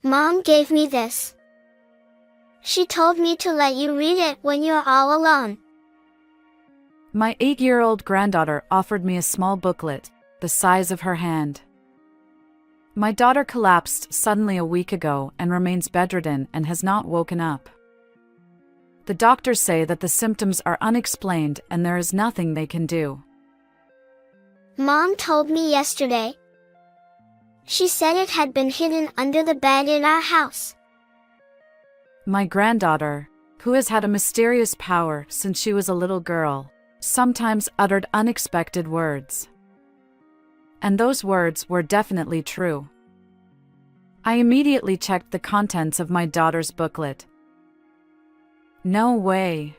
Mom gave me this. She told me to let you read it when you're all alone. My 8-year-old granddaughter offered me a small booklet, the size of her hand. My daughter collapsed suddenly a week ago and remains bedridden and has not woken up. The doctors say that the symptoms are unexplained and there is nothing they can do. Mom told me yesterday. She said it had been hidden under the bed in our house. My granddaughter, who has had a mysterious power since she was a little girl, sometimes uttered unexpected words. And those words were definitely true. I immediately checked the contents of my daughter's booklet. No way.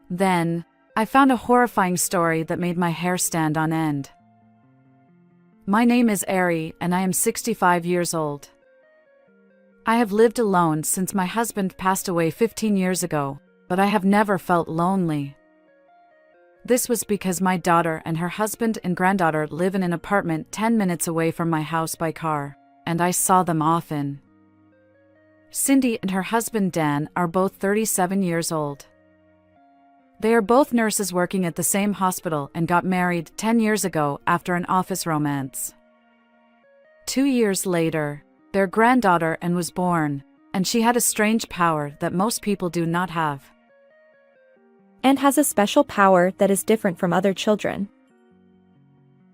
Then, I found a horrifying story that made my hair stand on end. My name is Ari and I am 65 years old. I have lived alone since my husband passed away 15 years ago, but I have never felt lonely. This was because my daughter and her husband and granddaughter live in an apartment 10 minutes away from my house by car, and I saw them often. Cindy and her husband Dan are both 37 years old. They are both nurses working at the same hospital and got married 10 years ago after an office romance. 2 years later, their granddaughter Anne was born, and she had a strange power that most people do not have. And has a special power that is different from other children.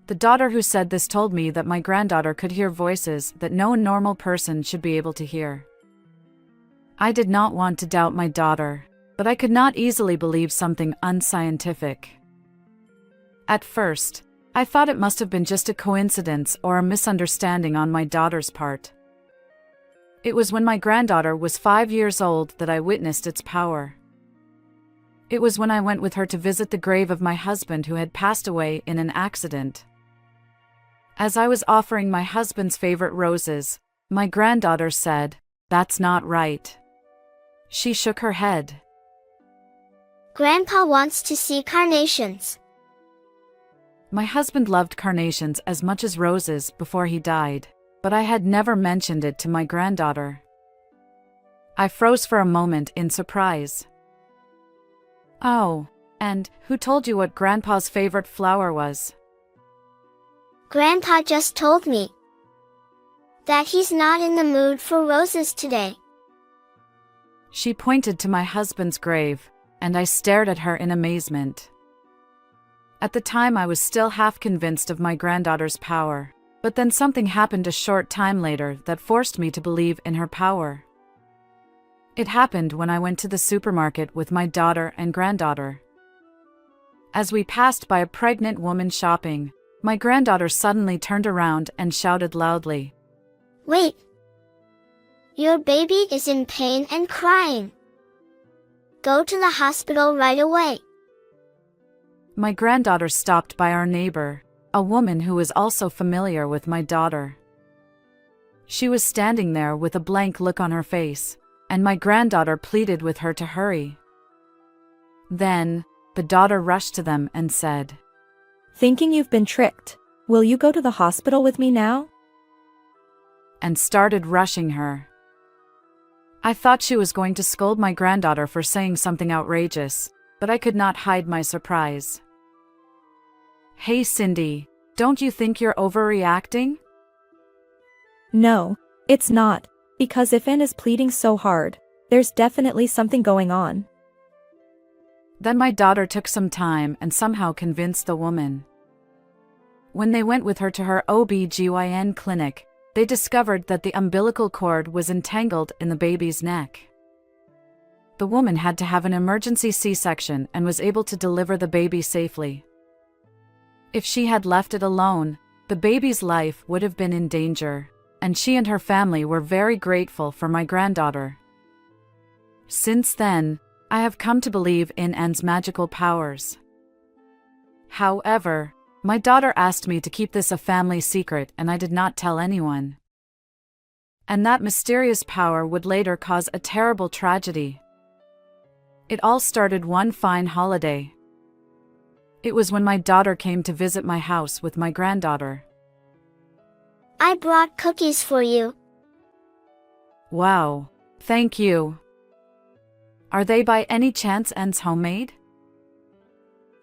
The daughter who said this told me that my granddaughter could hear voices that no normal person should be able to hear. I did not want to doubt my daughter, but I could not easily believe something unscientific. At first, I thought it must have been just a coincidence or a misunderstanding on my daughter's part. It was when my granddaughter was 5 years old that I witnessed its power. It was when I went with her to visit the grave of my husband who had passed away in an accident. As I was offering my husband's favorite roses, my granddaughter said, "That's not right." She shook her head. Grandpa wants to see carnations. My husband loved carnations as much as roses before he died, but I had never mentioned it to my granddaughter. I froze for a moment in surprise. "Oh, and who told you what Grandpa's favorite flower was?" Grandpa just told me that he's not in the mood for roses today. She pointed to my husband's grave, and I stared at her in amazement. At the time I was still half convinced of my granddaughter's power, but then something happened a short time later that forced me to believe in her power. It happened when I went to the supermarket with my daughter and granddaughter. As we passed by a pregnant woman shopping, my granddaughter suddenly turned around and shouted loudly, "Wait! Your baby is in pain and crying. Go to the hospital right away." My granddaughter stopped by our neighbor, a woman who was also familiar with my daughter. She was standing there with a blank look on her face, and my granddaughter pleaded with her to hurry. Then, the daughter rushed to them and said, "Thinking you've been tricked, will you go to the hospital with me now?" and started rushing her. I thought she was going to scold my granddaughter for saying something outrageous, but I could not hide my surprise. "Hey Cindy, don't you think you're overreacting?" No, it's not, because if Anne is pleading so hard, there's definitely something going on. Then my daughter took some time and somehow convinced the woman. When they went with her to her OB/GYN clinic, they discovered that the umbilical cord was entangled in the baby's neck. The woman had to have an emergency C-section and was able to deliver the baby safely. If she had left it alone, the baby's life would have been in danger, and she and her family were very grateful for my granddaughter. Since then, I have come to believe in Anne's magical powers. However, my daughter asked me to keep this a family secret and I did not tell anyone. And that mysterious power would later cause a terrible tragedy. It all started one fine holiday. It was when my daughter came to visit my house with my granddaughter. "I brought cookies for you," Wow. Thank you. Are they by any chance ends homemade?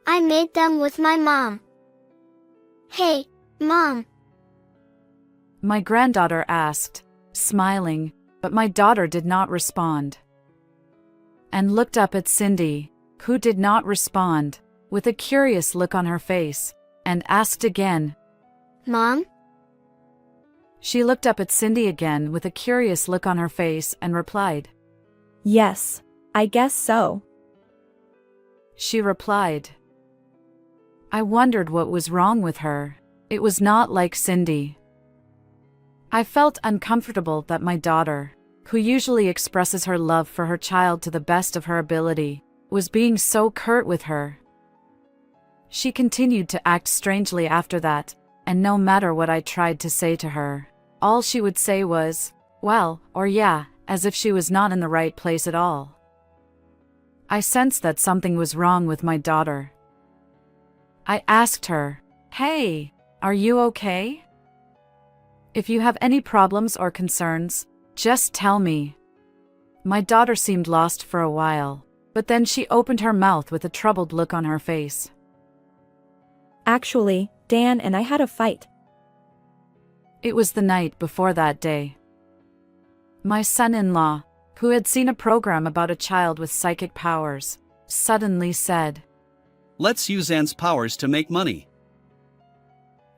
I made them with my mom. Hey, Mom. My granddaughter asked, smiling, but my daughter did not respond. And looked up at Cindy, who did not respond, with a curious look on her face, and asked again, Mom? She looked up at Cindy again with a curious look on her face and replied, Yes, I guess so. She replied. I wondered what was wrong with her. It was not like Cindy. I felt uncomfortable that my daughter, who usually expresses her love for her child to the best of her ability, was being so curt with her. She continued to act strangely after that, and no matter what I tried to say to her, all she would say was, well, or yeah, as if she was not in the right place at all. I sensed that something was wrong with my daughter. I asked her, Hey, are you okay? If you have any problems or concerns, just tell me. My daughter seemed lost for a while, but then she opened her mouth with a troubled look on her face. Actually, Dan and I had a fight. It was the night before that day. My son-in-law, who had seen a program about a child with psychic powers, suddenly said, Let's use Anne's powers to make money.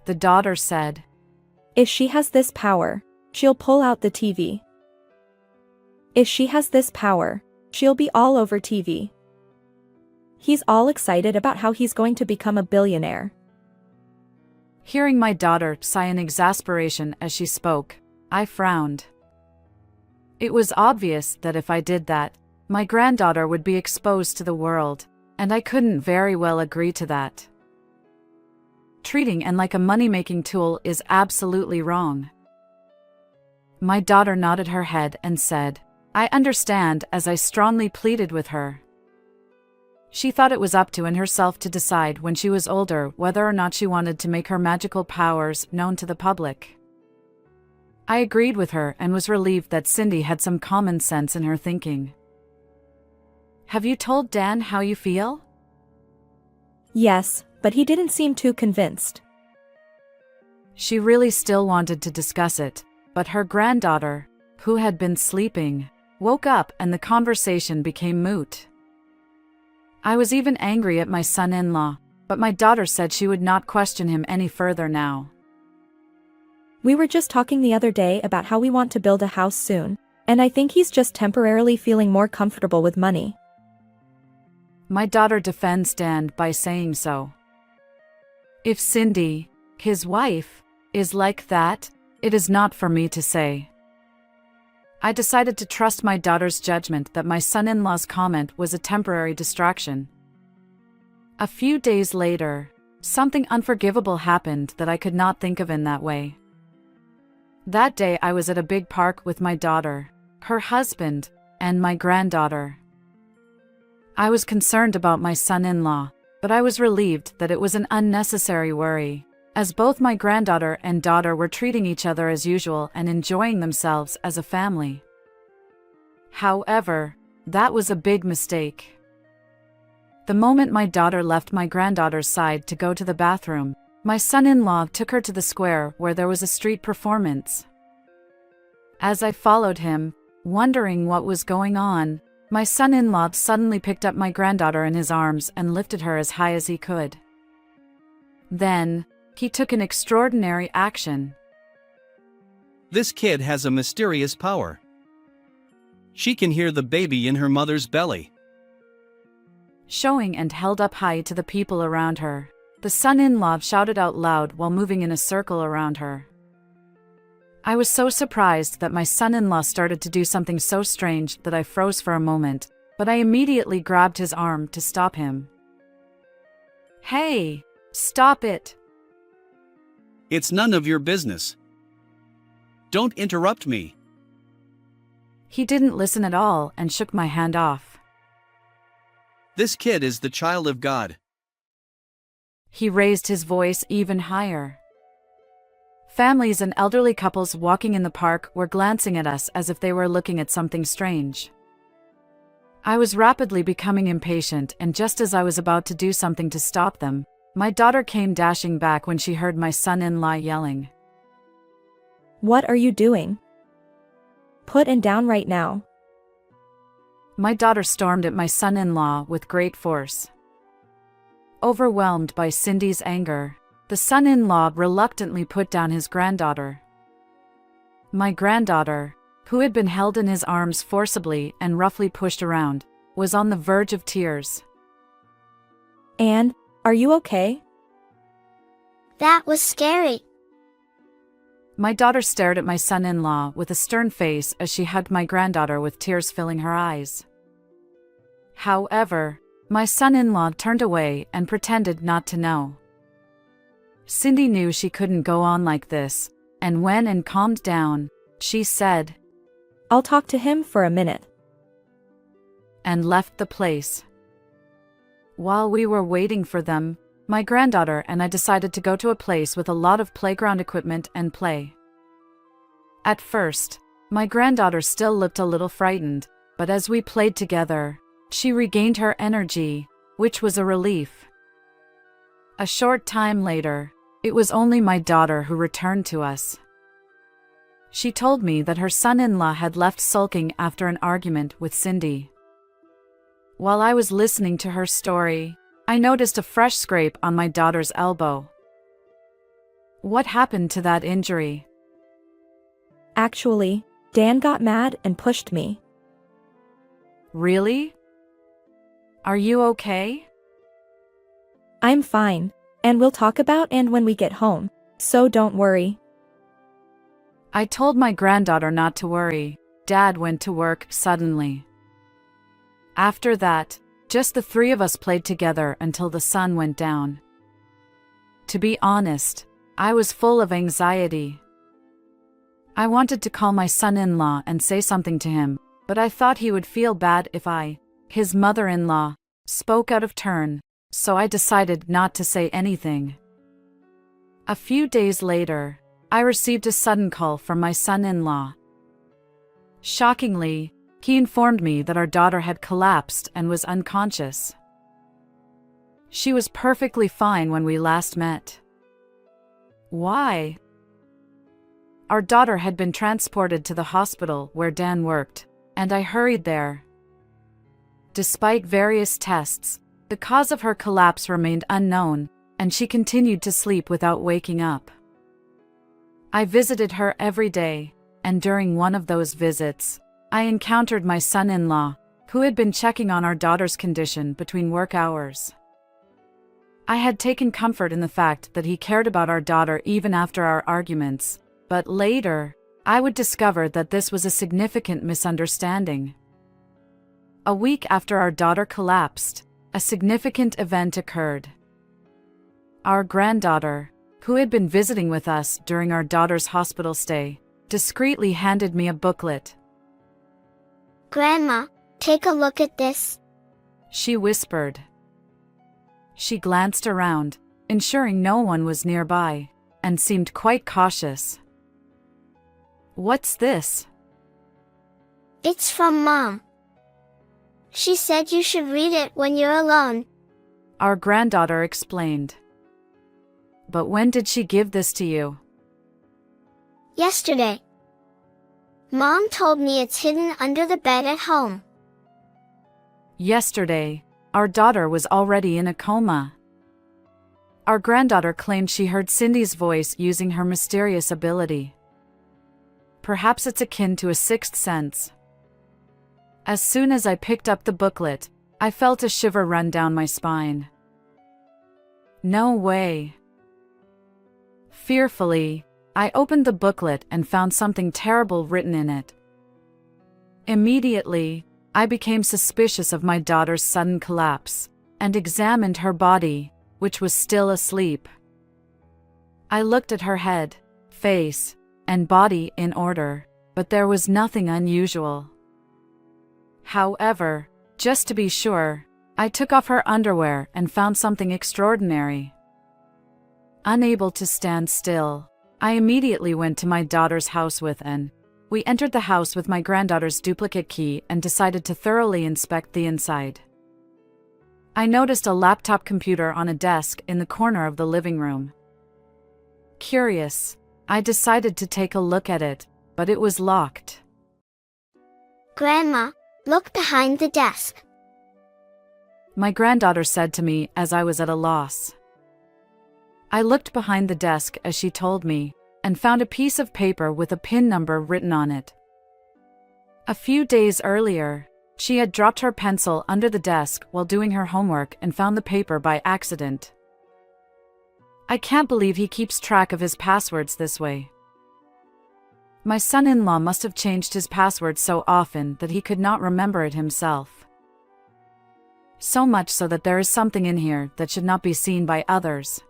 The daughter said, If she has this power, she'll pull out the TV. If she has this power, she'll be all over TV. He's all excited about how he's going to become a billionaire. Hearing my daughter sigh in exasperation as she spoke, I frowned. It was obvious that if I did that, my granddaughter would be exposed to the world, and I couldn't very well agree to that. Treating Anne like a money-making tool is absolutely wrong. My daughter nodded her head and said, I understand, as I strongly pleaded with her. She thought it was up to Anne herself to decide when she was older whether or not she wanted to make her magical powers known to the public. I agreed with her and was relieved that Cindy had some common sense in her thinking. Have you told Dan how you feel? Yes, but he didn't seem too convinced. She really still wanted to discuss it, but her granddaughter, who had been sleeping, woke up and the conversation became moot. I was even angry at my son-in-law, but my daughter said she would not question him any further now. We were just talking the other day about how we want to build a house soon, and I think he's just temporarily feeling more comfortable with money. My daughter defends Dan by saying so. If Cindy, his wife, is like that, it is not for me to say. I decided to trust my daughter's judgment that my son-in-law's comment was a temporary distraction. A few days later, something unforgivable happened that I could not think of in that way. That day I was at a big park with my daughter, her husband, and my granddaughter. I was concerned about my son-in-law, but I was relieved that it was an unnecessary worry, as both my granddaughter and daughter were treating each other as usual and enjoying themselves as a family. However, that was a big mistake. The moment my daughter left my granddaughter's side to go to the bathroom, my son-in-law took her to the square where there was a street performance. As I followed him, wondering what was going on, my son-in-law suddenly picked up my granddaughter in his arms and lifted her as high as he could. Then, he took an extraordinary action. This kid has a mysterious power. She can hear the baby in her mother's belly. Showing and held up high to the people around her, the son-in-law shouted out loud while moving in a circle around her. I was so surprised that my son-in-law started to do something so strange that I froze for a moment, but I immediately grabbed his arm to stop him. Hey, stop it! It's none of your business. Don't interrupt me. He didn't listen at all and shook my hand off. This kid is the child of God. He raised his voice even higher. Families and elderly couples walking in the park were glancing at us as if they were looking at something strange. I was rapidly becoming impatient, and just as I was about to do something to stop them, my daughter came dashing back when she heard my son-in-law yelling. What are you doing? Put it down right now. My daughter stormed at my son-in-law with great force. Overwhelmed by Cindy's anger, the son-in-law reluctantly put down his granddaughter. My granddaughter, who had been held in his arms forcibly and roughly pushed around, was on the verge of tears. Anne, are you okay? That was scary. My daughter stared at my son-in-law with a stern face as she hugged my granddaughter with tears filling her eyes. However, my son-in-law turned away and pretended not to know. Cindy knew she couldn't go on like this, and when Anne calmed down, she said, I'll talk to him for a minute. And left the place. While we were waiting for them, my granddaughter and I decided to go to a place with a lot of playground equipment and play. At first, my granddaughter still looked a little frightened, but as we played together, she regained her energy, which was a relief. A short time later, it was only my daughter who returned to us. She told me that her son-in-law had left sulking after an argument with Cindy. While I was listening to her story, I noticed a fresh scrape on my daughter's elbow. What happened to that injury? Actually, Dan got mad and pushed me. Really? Are you okay? I'm fine, and we'll talk about Anne when we get home, so don't worry. I told my granddaughter not to worry. Dad went to work suddenly. After that, just the three of us played together until the sun went down. To be honest, I was full of anxiety. I wanted to call my son-in-law and say something to him, but I thought he would feel bad if I, his mother-in-law, spoke out of turn, so I decided not to say anything. A few days later, I received a sudden call from my son-in-law. Shockingly, he informed me that our daughter had collapsed and was unconscious. She was perfectly fine when we last met. Why? Our daughter had been transported to the hospital where Dan worked, and I hurried there. Despite various tests, the cause of her collapse remained unknown, and she continued to sleep without waking up. I visited her every day, and during one of those visits, I encountered my son-in-law, who had been checking on our daughter's condition between work hours. I had taken comfort in the fact that he cared about our daughter even after our arguments, but later, I would discover that this was a significant misunderstanding. A week after our daughter collapsed, a significant event occurred. Our granddaughter, who had been visiting with us during our daughter's hospital stay, discreetly handed me a booklet. Grandma, take a look at this. She whispered. She glanced around, ensuring no one was nearby, and seemed quite cautious. What's this? It's from Mom. She said you should read it when you're alone. Our granddaughter explained. But when did she give this to you? Yesterday. Mom told me it's hidden under the bed at home. Yesterday, our daughter was already in a coma. Our granddaughter claimed she heard Cindy's voice using her mysterious ability. Perhaps it's akin to a sixth sense. As soon as I picked up the booklet, I felt a shiver run down my spine. No way. Fearfully, I opened the booklet and found something terrible written in it. Immediately, I became suspicious of my daughter's sudden collapse, and examined her body, which was still asleep. I looked at her head, face, and body in order, but there was nothing unusual. However, just to be sure, I took off her underwear and found something extraordinary. Unable to stand still, I immediately went to my daughter's house we entered the house with my granddaughter's duplicate key and decided to thoroughly inspect the inside. I noticed a laptop computer on a desk in the corner of the living room. Curious, I decided to take a look at it, but it was locked. Grandma, look behind the desk. My granddaughter said to me as I was at a loss. I looked behind the desk as she told me, and found a piece of paper with a PIN number written on it. A few days earlier, she had dropped her pencil under the desk while doing her homework and found the paper by accident. I can't believe he keeps track of his passwords this way. My son-in-law must have changed his password so often that he could not remember it himself. So much so that there is something in here that should not be seen by others.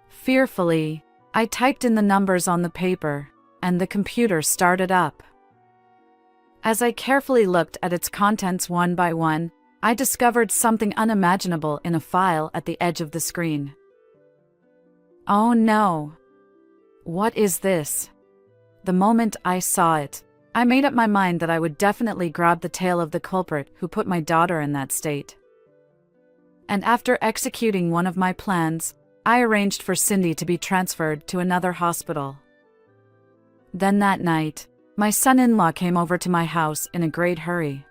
Fearfully, I typed in the numbers on the paper, and the computer started up. As I carefully looked at its contents one by one, I discovered something unimaginable in a file at the edge of the screen. Oh no! What is this? The moment I saw it, I made up my mind that I would definitely grab the tail of the culprit who put my daughter in that state. And after executing one of my plans, I arranged for Cindy to be transferred to another hospital. Then that night, my son-in-law came over to my house in a great hurry.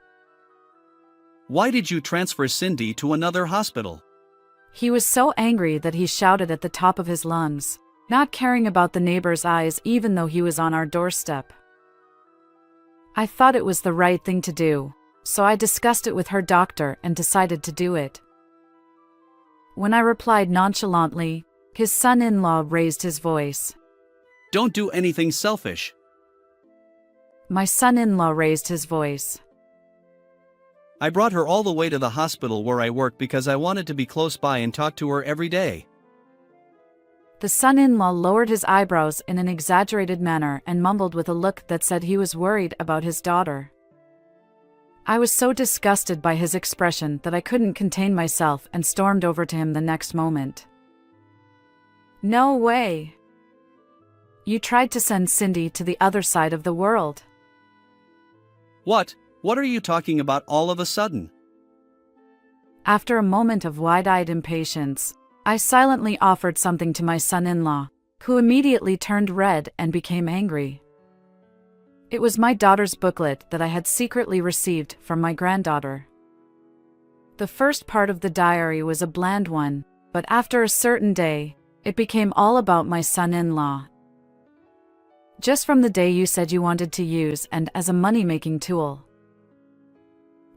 Why did you transfer Cindy to another hospital? He was so angry that he shouted at the top of his lungs, not caring about the neighbor's eyes even though he was on our doorstep. I thought it was the right thing to do, so I discussed it with her doctor and decided to do it. When I replied nonchalantly, his son-in-law raised his voice. Don't do anything selfish. My son-in-law raised his voice. I brought her all the way to the hospital where I work because I wanted to be close by and talk to her every day. The son-in-law lowered his eyebrows in an exaggerated manner and mumbled with a look that said he was worried about his daughter. I was so disgusted by his expression that I couldn't contain myself and stormed over to him the next moment. No way! You tried to send Cindy to the other side of the world. What? What are you talking about all of a sudden? After a moment of wide-eyed impatience, I silently offered something to my son-in-law, who immediately turned red and became angry. It was my daughter's booklet that I had secretly received from my granddaughter. The first part of the diary was a bland one, but after a certain day, it became all about my son-in-law. Just from the day you said you wanted to use and as a money-making tool.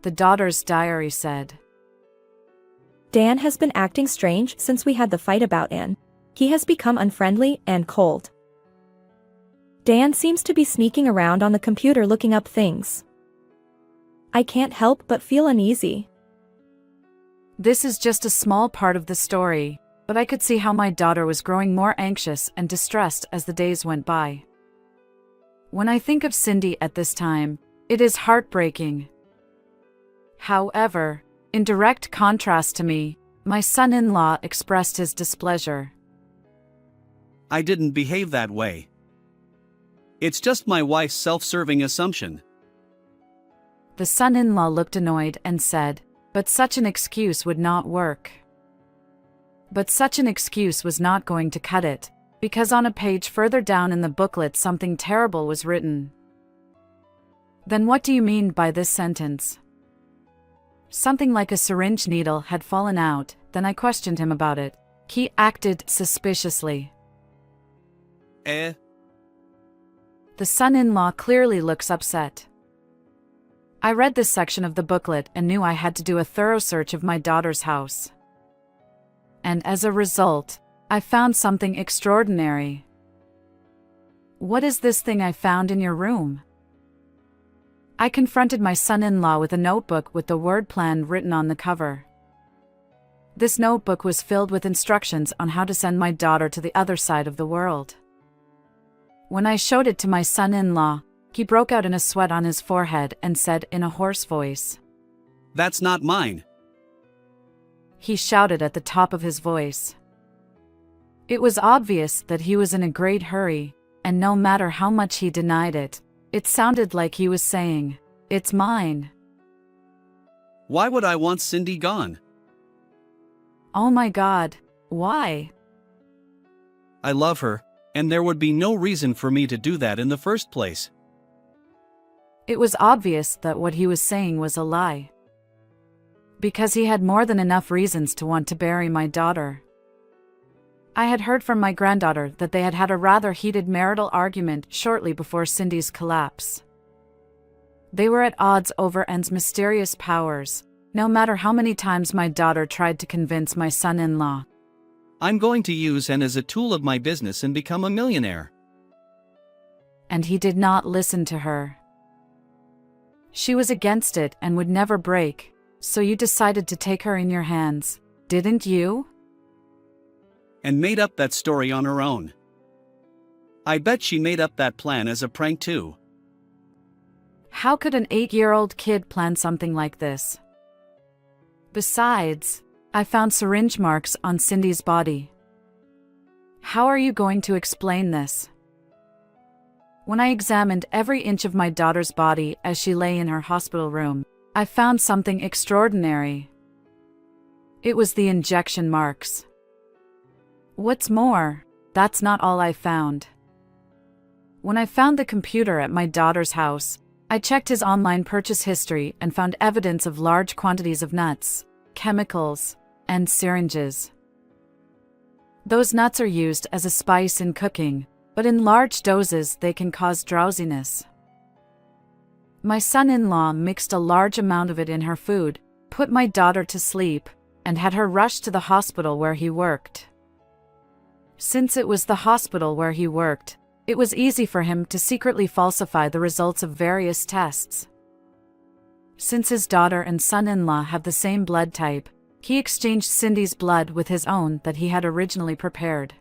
The daughter's diary said, Dan has been acting strange since we had the fight about Anne. He has become unfriendly and cold. Dan seems to be sneaking around on the computer looking up things. I can't help but feel uneasy. This is just a small part of the story, but I could see how my daughter was growing more anxious and distressed as the days went by. When I think of Cindy at this time, it is heartbreaking. However, in direct contrast to me, my son-in-law expressed his displeasure. I didn't behave that way. It's just my wife's self-serving assumption. The son-in-law looked annoyed and said, but such an excuse would not work. But such an excuse was not going to cut it, because on a page further down in the booklet something terrible was written. Then what do you mean by this sentence? Something like a syringe needle had fallen out, then I questioned him about it. He acted suspiciously. The son-in-law clearly looks upset. I read this section of the booklet and knew I had to do a thorough search of my daughter's house. And as a result, I found something extraordinary. What is this thing I found in your room? I confronted my son-in-law with a notebook with the word plan written on the cover. This notebook was filled with instructions on how to send my daughter to the other side of the world. When I showed it to my son-in-law, he broke out in a sweat on his forehead and said in a hoarse voice, "That's not mine." He shouted at the top of his voice. It was obvious that he was in a great hurry, and no matter how much he denied it, it sounded like he was saying, "It's mine." Why would I want Cindy gone? Oh my God, why? I love her, and there would be no reason for me to do that in the first place. It was obvious that what he was saying was a lie. Because he had more than enough reasons to want to bury my daughter. I had heard from my granddaughter that they had had a rather heated marital argument shortly before Cindy's collapse. They were at odds over N's mysterious powers, no matter how many times my daughter tried to convince my son-in-law. I'm going to use N as a tool of my business and become a millionaire. And he did not listen to her. She was against it and would never break, so you decided to take her in your hands, didn't you? And made up that story on her own. I bet she made up that plan as a prank too. How could an 8-year-old kid plan something like this? Besides, I found syringe marks on Cindy's body. How are you going to explain this? When I examined every inch of my daughter's body as she lay in her hospital room, I found something extraordinary. It was the injection marks. What's more, that's not all I found. When I found the computer at my daughter's house, I checked his online purchase history and found evidence of large quantities of nuts, chemicals, and syringes. Those nuts are used as a spice in cooking, but in large doses they can cause drowsiness. My son-in-law mixed a large amount of it in her food, put my daughter to sleep, and had her rushed to the hospital where he worked. Since it was the hospital where he worked, it was easy for him to secretly falsify the results of various tests. Since his daughter and son-in-law have the same blood type, he exchanged Cindy's blood with his own that he had originally prepared.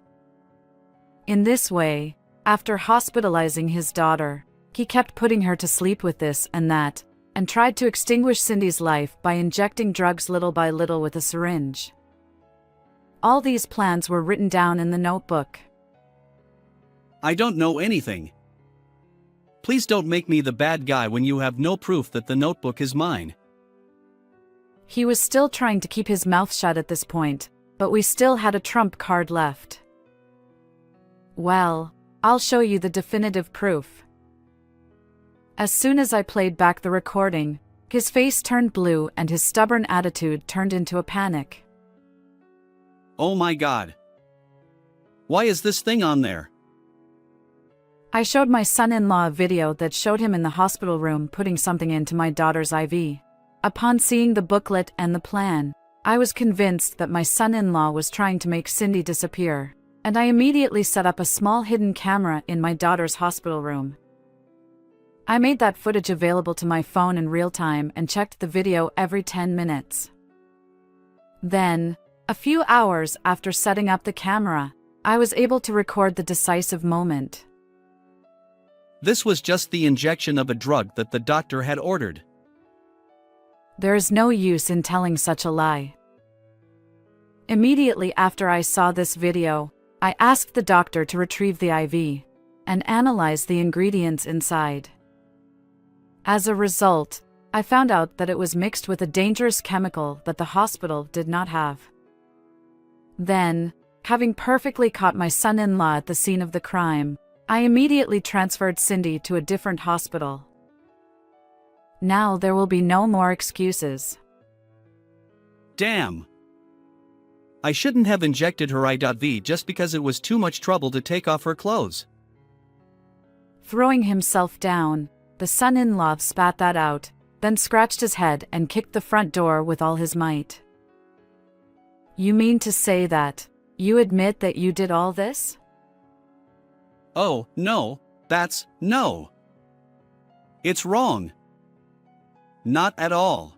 In this way, after hospitalizing his daughter, he kept putting her to sleep with this and that, and tried to extinguish Cindy's life by injecting drugs little by little with a syringe. All these plans were written down in the notebook. I don't know anything. Please don't make me the bad guy when you have no proof that the notebook is mine. He was still trying to keep his mouth shut at this point, but we still had a trump card left. Well, I'll show you the definitive proof. As soon as I played back the recording, his face turned blue and his stubborn attitude turned into a panic. Oh my God. Why is this thing on there? I showed my son-in-law a video that showed him in the hospital room putting something into my daughter's IV. Upon seeing the booklet and the plan, I was convinced that my son-in-law was trying to make Cindy disappear, and I immediately set up a small hidden camera in my daughter's hospital room. I made that footage available to my phone in real time and checked the video every 10 minutes. Then, a few hours after setting up the camera, I was able to record the decisive moment. This was just the injection of a drug that the doctor had ordered. There is no use in telling such a lie. Immediately after I saw this video, I asked the doctor to retrieve the IV and analyze the ingredients inside. As a result, I found out that it was mixed with a dangerous chemical that the hospital did not have. Then, having perfectly caught my son-in-law at the scene of the crime, I immediately transferred Cindy to a different hospital. Now there will be no more excuses. Damn. I shouldn't have injected her IV just because it was too much trouble to take off her clothes. Throwing himself down, the son-in-law spat that out, then scratched his head and kicked the front door with all his might. You mean to say that you admit that you did all this? Oh, no, no. It's wrong. Not at all.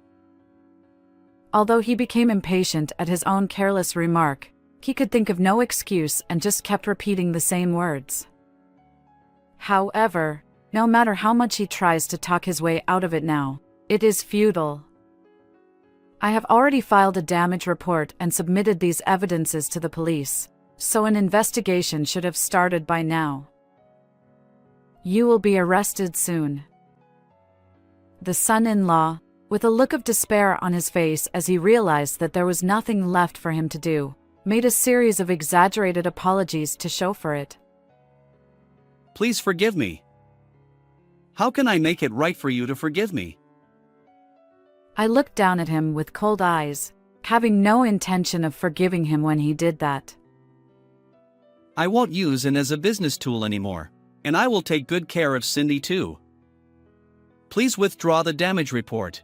Although he became impatient at his own careless remark, he could think of no excuse and just kept repeating the same words. However, no matter how much he tries to talk his way out of it now, it is futile. I have already filed a damage report and submitted these evidences to the police, so an investigation should have started by now. You will be arrested soon. The son-in-law, with a look of despair on his face as he realized that there was nothing left for him to do, made a series of exaggerated apologies to show for it. Please forgive me. How can I make it right for you to forgive me? I looked down at him with cold eyes, having no intention of forgiving him when he did that. I won't use it as a business tool anymore, and I will take good care of Cindy too. Please withdraw the damage report.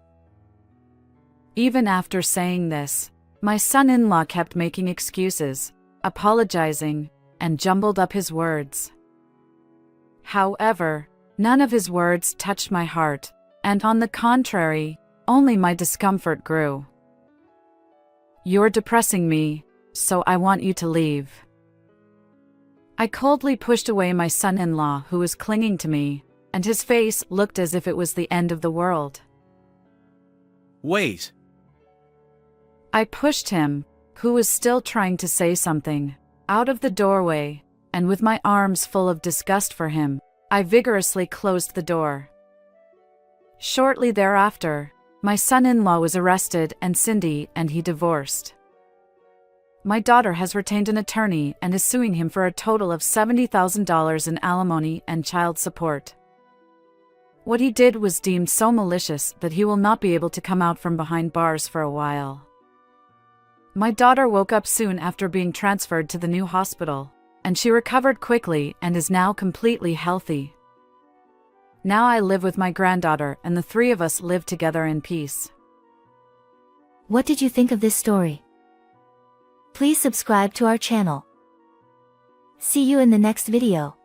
Even after saying this, my son-in-law kept making excuses, apologizing, and jumbled up his words. However, none of his words touched my heart, and on the contrary, only my discomfort grew. You're depressing me, so I want you to leave. I coldly pushed away my son-in-law who was clinging to me, and his face looked as if it was the end of the world. Wait. I pushed him, who was still trying to say something, out of the doorway, and with my arms full of disgust for him, I vigorously closed the door. Shortly thereafter, my son-in-law was arrested and Cindy and he divorced. My daughter has retained an attorney and is suing him for a total of $70,000 in alimony and child support. What he did was deemed so malicious that he will not be able to come out from behind bars for a while. My daughter woke up soon after being transferred to the new hospital, and she recovered quickly and is now completely healthy. Now I live with my granddaughter and the three of us live together in peace. What did you think of this story? Please subscribe to our channel. See you in the next video.